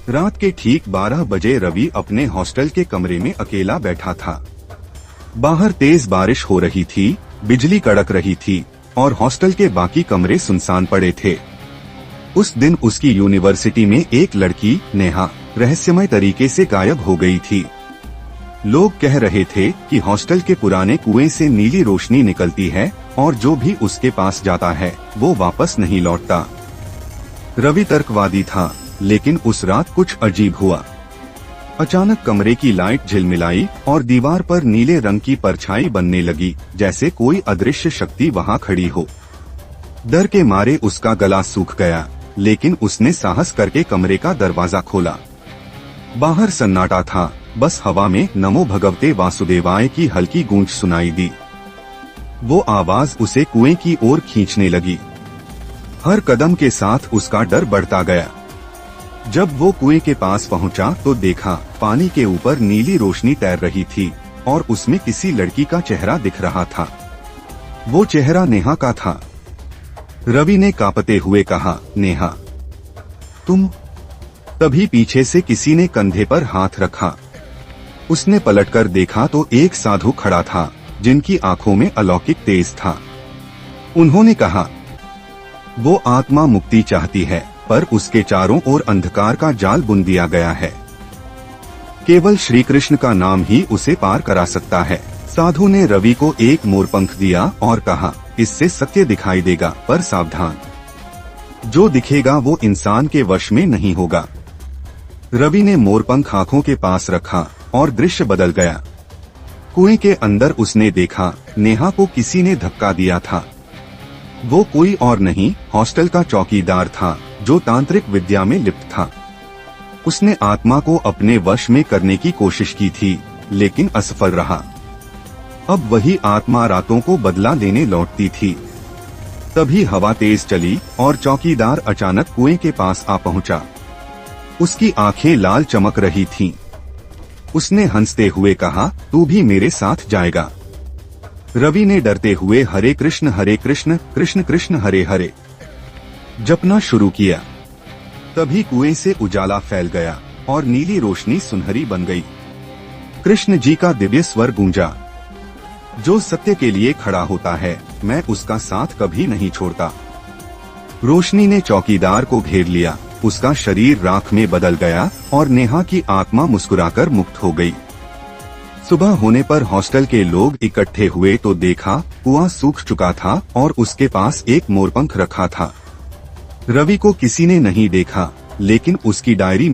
रात के ठीक 12 बजे रवि अपने हॉस्टल के कमरे में अकेला बैठा था। बाहर तेज बारिश हो रही थी, बिजली कड़क रही थी और हॉस्टल के बाकी कमरे सुनसान पड़े थे। उस दिन उसकी यूनिवर्सिटी में एक लड़की नेहा रहस्यमय तरीके से गायब हो गई थी। लोग कह रहे थे कि हॉस्टल के पुराने कुएं से नीली रोशनी निकलती है और जो भी उसके पास जाता है वो वापस नहीं लौटता। रवि तर्कवादी था, लेकिन उस रात कुछ अजीब हुआ। अचानक कमरे की लाइट झिलमिलाई और दीवार पर नीले रंग की परछाई बनने लगी, जैसे कोई अदृश्य शक्ति वहां खड़ी हो। डर के मारे उसका गला सूख गया, लेकिन उसने साहस करके कमरे का दरवाजा खोला। बाहर सन्नाटा था, बस हवा में नमो भगवते वासुदेवाय की हल्की गूंज सुनाई दी। वो आवाज उसे कुएं की ओर खींचने लगी। हर कदम के साथ उसका डर बढ़ता गया। जब वो कुएं के पास पहुंचा तो देखा पानी के ऊपर नीली रोशनी तैर रही थी और उसमें किसी लड़की का चेहरा दिख रहा था। वो चेहरा नेहा का था। रवि ने कांपते हुए कहा, नेहा तुम? तभी पीछे से किसी ने कंधे पर हाथ रखा। उसने पलटकर देखा तो एक साधु खड़ा था, जिनकी आंखों में अलौकिक तेज था। उन्होंने कहा, वो आत्मा मुक्ति चाहती है, पर उसके चारों ओर अंधकार का जाल बुन दिया गया है। केवल श्री कृष्ण का नाम ही उसे पार करा सकता है। साधु ने रवि को एक मोरपंख दिया और कहा, इससे सत्य दिखाई देगा, पर सावधान, जो दिखेगा वो इंसान के वश में नहीं होगा। रवि ने मोरपंख आंखों के पास रखा और दृश्य बदल गया। कुएं के अंदर उसने देखा नेहा को किसी ने धक्का दिया था। वो कोई और नहीं, हॉस्टल का चौकीदार था, जो तांत्रिक विद्या में लिप्त था। उसने आत्मा को अपने वश में करने की कोशिश की थी, लेकिन असफल रहा। अब वही आत्मा रातों को बदला लेने लौटती थी। तभी हवा तेज चली और चौकीदार अचानक कुएं के पास आ पहुंचा। उसकी आंखें लाल चमक रही थीं। उसने हंसते हुए कहा, तू भी मेरे साथ जाएगा। रवि ने डरते हुए हरे कृष्ण कृष्ण कृष्ण हरे हरे जपना शुरू किया। तभी कुएं से उजाला फैल गया और नीली रोशनी सुनहरी बन गई। कृष्ण जी का दिव्य स्वर गूंजा, जो सत्य के लिए खड़ा होता है, मैं उसका साथ कभी नहीं छोड़ता। रोशनी ने चौकीदार को घेर लिया। उसका शरीर राख में बदल गया और नेहा की आत्मा मुस्कुराकर मुक्त हो गई। सुबह होने पर हॉस्टल के लोग इकट्ठे हुए तो देखा कुआं सूख चुका था और उसके पास एक मोरपंख रखा था। रवि को किसी ने नहीं देखा, लेकिन उसकी डायरी